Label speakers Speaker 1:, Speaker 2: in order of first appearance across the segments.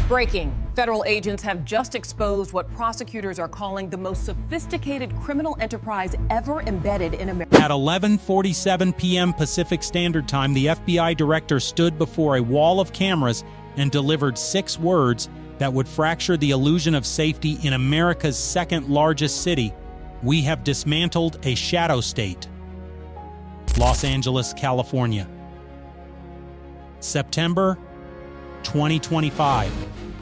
Speaker 1: Breaking. Federal agents have just exposed what prosecutors are calling the most sophisticated criminal enterprise ever embedded in America.
Speaker 2: At 11:47 p.m. Pacific Standard Time, the FBI director stood before a wall of cameras and delivered 6 words that would fracture the illusion of safety in America's second-largest city. We have dismantled a shadow state. Los Angeles, California. September 2025.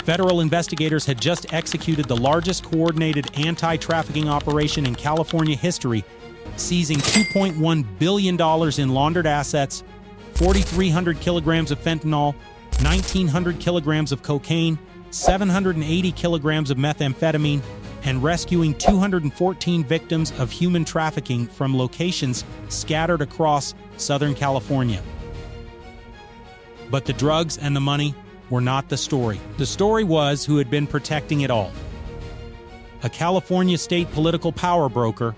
Speaker 2: Federal investigators had just executed the largest coordinated anti-trafficking operation in California history, seizing $2.1 billion in laundered assets, 4,300 kilograms of fentanyl, 1,900 kilograms of cocaine, 780 kilograms of methamphetamine, and rescuing 214 victims of human trafficking from locations scattered across Southern California. But the drugs and the money were not the story. The story was who had been protecting it all. A California state political power broker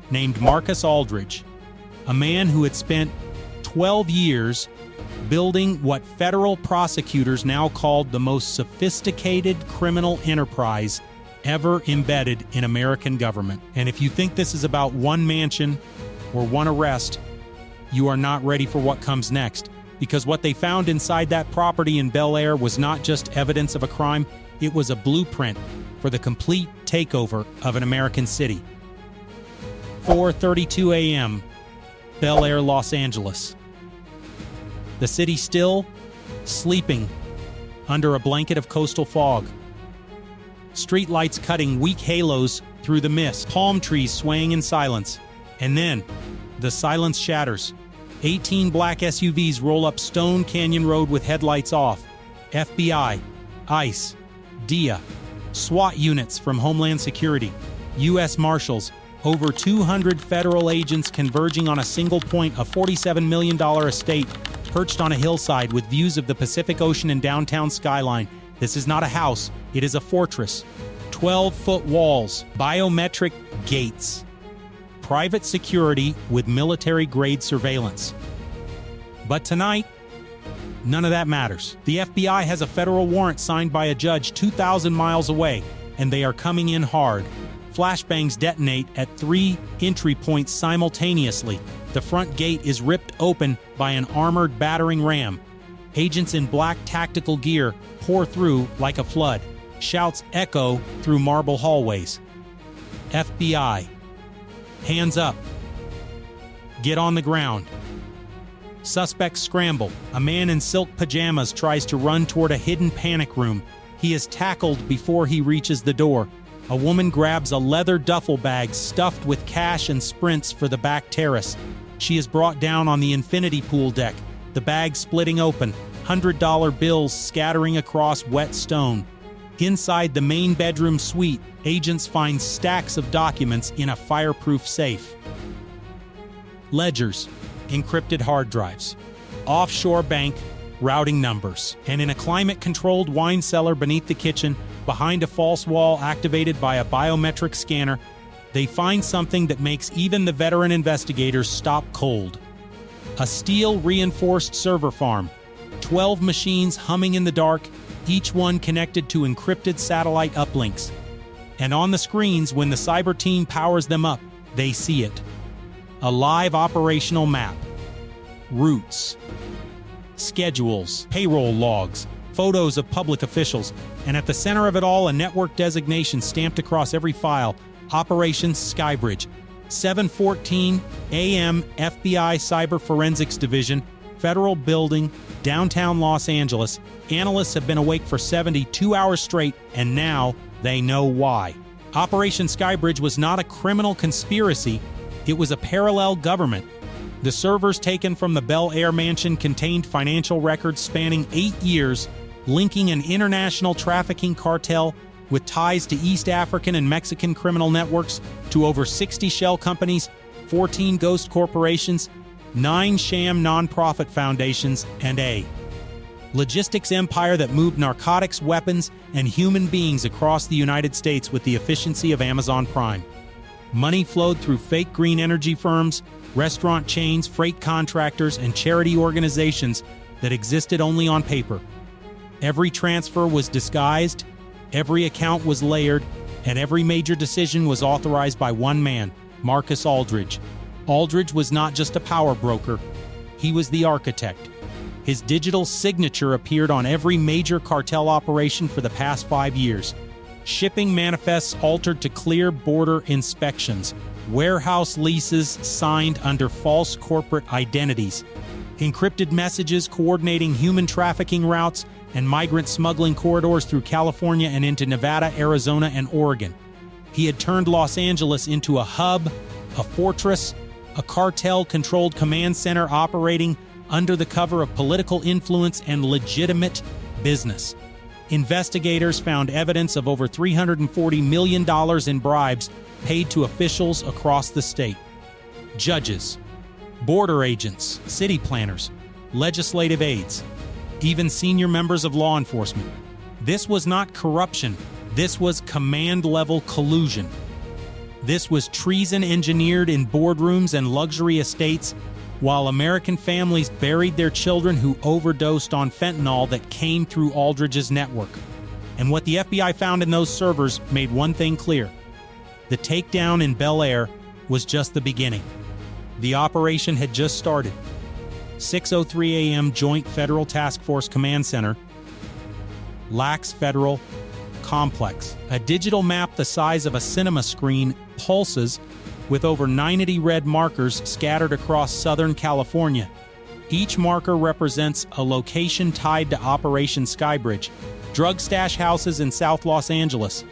Speaker 2: named Marcus Aldridge, a man who had spent 12 years building what federal prosecutors now called the most sophisticated criminal enterprise ever embedded in American government. And if you think this is about one mansion or one arrest, you are not ready for what comes next. Because what they found inside that property in Bel Air was not just evidence of a crime, it was a blueprint for the complete takeover of an American city. 4:32 a.m., Bel Air, Los Angeles. The city still sleeping under a blanket of coastal fog. Streetlights cutting weak halos through the mist, palm trees swaying in silence. And then, the silence shatters. 18 black SUVs roll up Stone Canyon Road with headlights off. FBI, ICE, DIA, SWAT units from Homeland Security, U.S. Marshals, over 200 federal agents converging on a single point, a $47 million estate perched on a hillside with views of the Pacific Ocean and downtown skyline. This is not a house, it is a fortress. 12-foot walls, biometric gates, private security with military-grade surveillance. But tonight, none of that matters. The FBI has a federal warrant signed by a judge 2,000 miles away, and they are coming in hard. Flashbangs detonate at 3 entry points simultaneously. The front gate is ripped open by an armored battering ram. Agents in black tactical gear pour through like a flood. Shouts echo through marble hallways. FBI. Hands up. Get on the ground. Suspects scramble. A man in silk pajamas tries to run toward a hidden panic room. He is tackled before he reaches the door. A woman grabs a leather duffel bag stuffed with cash and sprints for the back terrace. She is brought down on the infinity pool deck, the bag splitting open, $100 bills scattering across wet stone. Inside the main bedroom suite, agents find stacks of documents in a fireproof safe. Ledgers, encrypted hard drives, offshore bank routing numbers, and in a climate-controlled wine cellar beneath the kitchen, behind a false wall activated by a biometric scanner, they find something that makes even the veteran investigators stop cold. A steel-reinforced server farm, 12 machines humming in the dark, each one connected to encrypted satellite uplinks. And on the screens, when the cyber team powers them up, they see it. A live operational map. Routes. Schedules, payroll logs, photos of public officials, and at the center of it all, a network designation stamped across every file, Operations Skybridge. 7:14 a.m. FBI Cyber Forensics Division, Federal Building, downtown Los Angeles. Analysts have been awake for 72 hours straight, and now they know why. Operation Skybridge was not a criminal conspiracy, it was a parallel government. The servers taken from the Bel Air mansion contained financial records spanning 8 years, linking an international trafficking cartel with ties to East African and Mexican criminal networks to over 60 shell companies, 14 ghost corporations, 9 sham nonprofit foundations, and a logistics empire that moved narcotics, weapons, and human beings across the United States with the efficiency of Amazon Prime. Money flowed through fake green energy firms, restaurant chains, freight contractors, and charity organizations that existed only on paper. Every transfer was disguised, every account was layered, and every major decision was authorized by one man, Marcus Aldridge. Aldridge was not just a power broker, he was the architect. His digital signature appeared on every major cartel operation for the past 5 years. Shipping manifests altered to clear border inspections, warehouse leases signed under false corporate identities, encrypted messages coordinating human trafficking routes and migrant smuggling corridors through California and into Nevada, Arizona, and Oregon. He had turned Los Angeles into a hub, a fortress, a cartel-controlled command center operating under the cover of political influence and legitimate business. Investigators found evidence of over $340 million in bribes paid to officials across the state. Judges, border agents, city planners, legislative aides, even senior members of law enforcement. This was not corruption. This was command-level collusion. This was treason engineered in boardrooms and luxury estates, while American families buried their children who overdosed on fentanyl that came through Aldridge's network. And what the FBI found in those servers made one thing clear. The takedown in Bel Air was just the beginning. The operation had just started. 6:03 a.m. Joint Federal Task Force Command Center, Lax Federal Complex. A digital map the size of a cinema screen pulses with over 90 red markers scattered across Southern California. Each marker represents a location tied to Operation Skybridge, drug stash houses in South Los Angeles,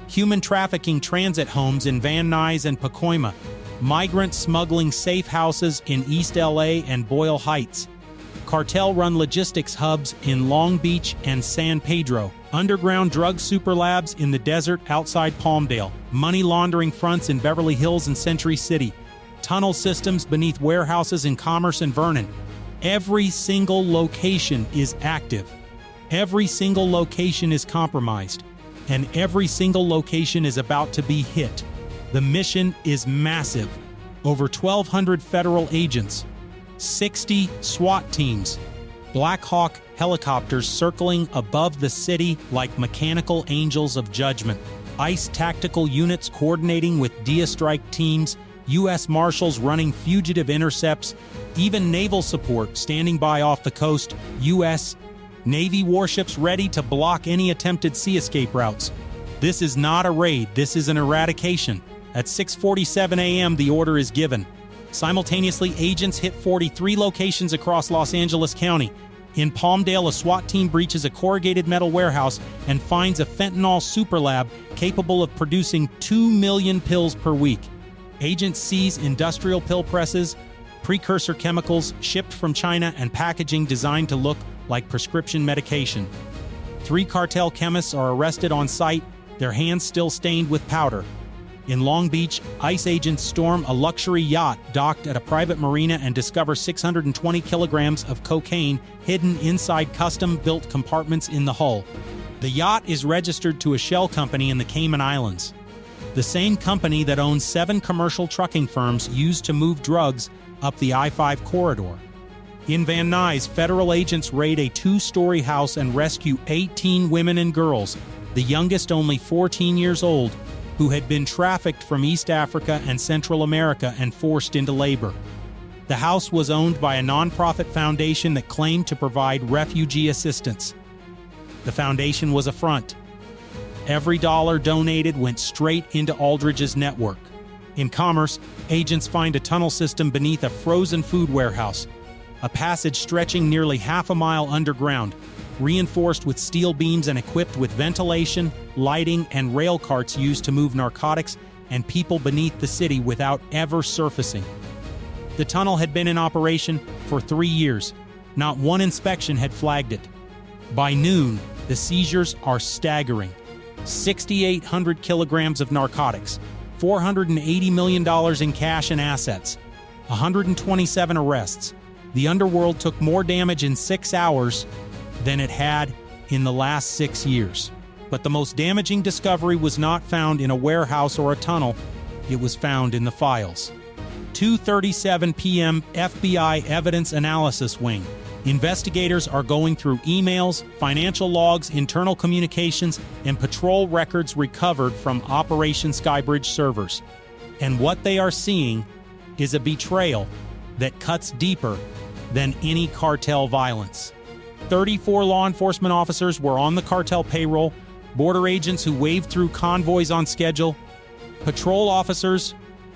Speaker 2: human trafficking transit homes in Van Nuys and Pacoima, migrant smuggling safe houses in East LA and Boyle Heights, cartel-run logistics hubs in Long Beach and San Pedro, underground drug super labs in the desert outside Palmdale, money laundering fronts in Beverly Hills and Century City, tunnel systems beneath warehouses in Commerce and Vernon. Every single location is active. Every single location is compromised. And every single location is about to be hit. The mission is massive. Over 1,200 federal agents, 60 SWAT teams, Black Hawk helicopters circling above the city like mechanical angels of judgment, ICE tactical units coordinating with DIA strike teams, U.S. Marshals running fugitive intercepts, even naval support standing by off the coast, U.S. Navy warships ready to block any attempted sea escape routes. This is not a raid, this is an eradication. At 6:47 a.m. the order is given. Simultaneously, agents hit 43 locations across Los Angeles County. In Palmdale, a SWAT team breaches a corrugated metal warehouse and finds a fentanyl superlab capable of producing 2 million pills per week. Agents seize industrial pill presses, precursor chemicals shipped from China, and packaging designed to look like prescription medication. 3 cartel chemists are arrested on site, their hands still stained with powder. In Long Beach, ICE agents storm a luxury yacht docked at a private marina and discover 620 kilograms of cocaine hidden inside custom-built compartments in the hull. The yacht is registered to a shell company in the Cayman Islands, the same company that owns 7 commercial trucking firms used to move drugs up the I-5 corridor. In Van Nuys, federal agents raid a 2-story house and rescue 18 women and girls, the youngest only 14 years old, who had been trafficked from East Africa and Central America and forced into labor. The house was owned by a nonprofit foundation that claimed to provide refugee assistance. The foundation was a front. Every dollar donated went straight into Aldridge's network. In Commerce, agents find a tunnel system beneath a frozen food warehouse, a passage stretching nearly half a mile underground, reinforced with steel beams and equipped with ventilation, lighting, and rail carts used to move narcotics and people beneath the city without ever surfacing. The tunnel had been in operation for 3 years. Not one inspection had flagged it. By noon, the seizures are staggering. 6,800 kilograms of narcotics, $480 million in cash and assets, 127 arrests. The underworld took more damage in 6 hours than it had in the last 6 years. But the most damaging discovery was not found in a warehouse or a tunnel. It was found in the files. 2:37 p.m. FBI Evidence Analysis Wing. Investigators are going through emails, financial logs, internal communications, and patrol records recovered from Operation Skybridge servers. And what they are seeing is a betrayal that cuts deeper than any cartel violence. 34 law enforcement officers were on the cartel payroll, border agents who waved through convoys on schedule, patrol officers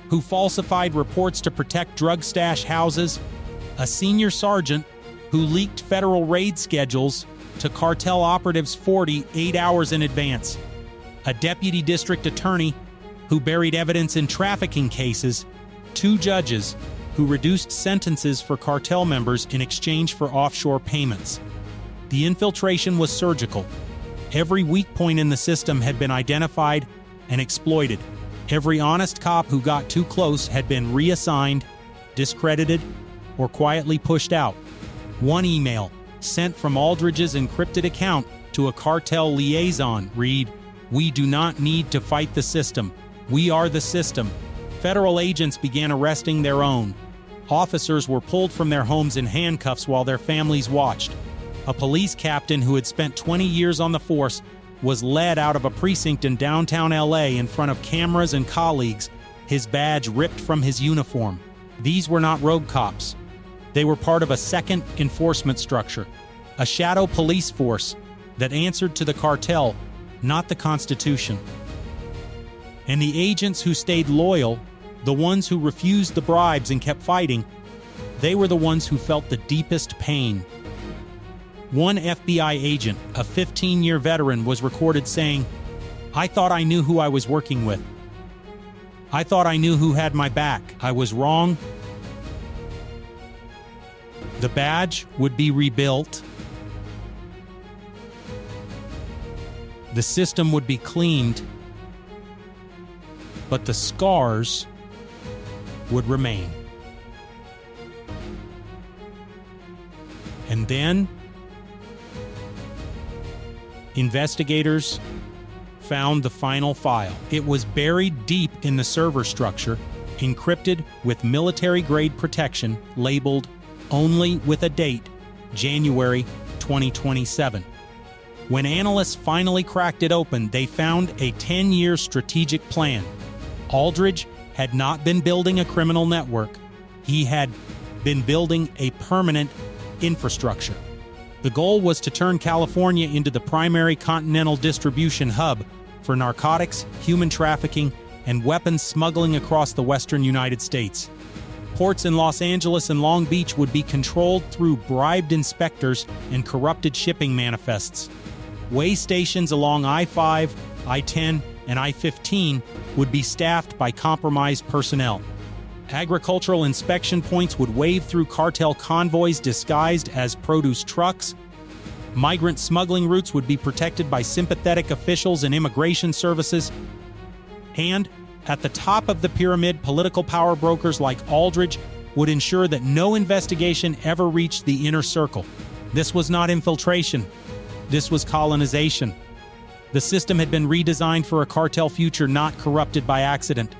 Speaker 2: who falsified reports to protect drug stash houses, a senior sergeant who leaked federal raid schedules to cartel operatives 48 hours in advance, a deputy district attorney who buried evidence in trafficking cases, 2 judges who reduced sentences for cartel members in exchange for offshore payments. The infiltration was surgical. Every weak point in the system had been identified and exploited. Every honest cop who got too close had been reassigned, discredited, or quietly pushed out. One email, sent from Aldridge's encrypted account to a cartel liaison, read, "We do not need to fight the system. We are the system." Federal agents began arresting their own. Officers were pulled from their homes in handcuffs while their families watched. A police captain who had spent 20 years on the force was led out of a precinct in downtown LA in front of cameras and colleagues, his badge ripped from his uniform. These were not rogue cops. They were part of a second enforcement structure, a shadow police force that answered to the cartel, not the Constitution. And the agents who stayed loyal, the ones who refused the bribes and kept fighting, they were the ones who felt the deepest pain. One FBI agent, a 15-year veteran, was recorded saying, "I thought I knew who I was working with. I thought I knew who had my back. I was wrong." The badge would be rebuilt. The system would be cleaned, but the scars would remain. And then investigators found the final file. It was buried deep in the server structure, encrypted with military-grade protection, labeled only with a date, January 2027. When analysts finally cracked it open, they found a 10-year strategic plan. Aldridge had not been building a criminal network. He had been building a permanent infrastructure. The goal was to turn California into the primary continental distribution hub for narcotics, human trafficking, and weapons smuggling across the western United States. Ports in Los Angeles and Long Beach would be controlled through bribed inspectors and corrupted shipping manifests. Way stations along I-5, I-10, and I-15 would be staffed by compromised personnel. Agricultural inspection points would wave through cartel convoys disguised as produce trucks. Migrant smuggling routes would be protected by sympathetic officials and immigration services. And at the top of the pyramid, political power brokers like Aldridge would ensure that no investigation ever reached the inner circle. This was not infiltration. This was colonization. The system had been redesigned for a cartel future not corrupted by accident.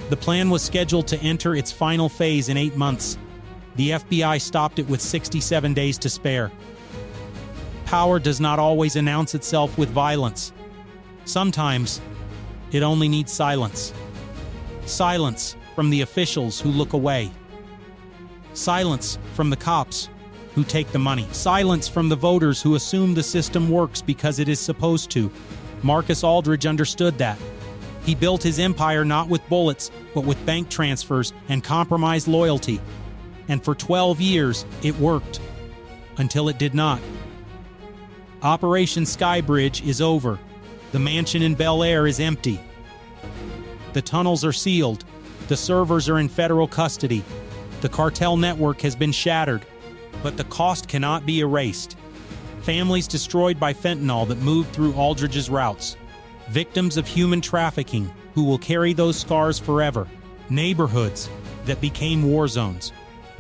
Speaker 2: The plan was scheduled to enter its final phase in 8 months. The FBI stopped it with 67 days to spare. Power does not always announce itself with violence. Sometimes, it only needs silence. Silence from the officials who look away. Silence from the cops who take the money. Silence from the voters who assume the system works because it is supposed to. Marcus Aldridge understood that. He built his empire not with bullets, but with bank transfers and compromised loyalty. And for 12 years, it worked. Until it did not. Operation Skybridge is over. The mansion in Bel Air is empty. The tunnels are sealed. The servers are in federal custody. The cartel network has been shattered. But the cost cannot be erased. Families destroyed by fentanyl that moved through Aldridge's routes. Victims of human trafficking who will carry those scars forever. Neighborhoods that became war zones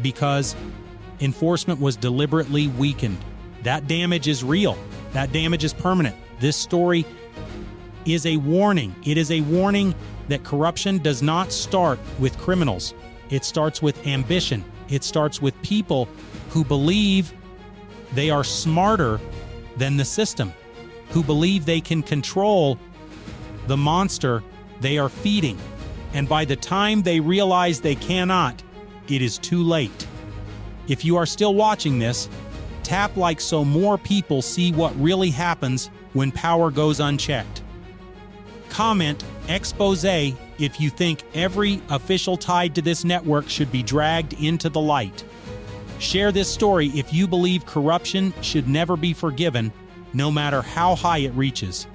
Speaker 2: because enforcement was deliberately weakened. That damage is real. That damage is permanent. This story is a warning. It is a warning that corruption does not start with criminals. It starts with ambition. It starts with people who believe They are smarter than the system, who believe they can control the monster they are feeding. And by the time they realize they cannot, it is too late. If you are still watching this, tap like so more people see what really happens when power goes unchecked. Comment expose if you think every official tied to this network should be dragged into the light. Share this story if you believe corruption should never be forgiven, no matter how high it reaches.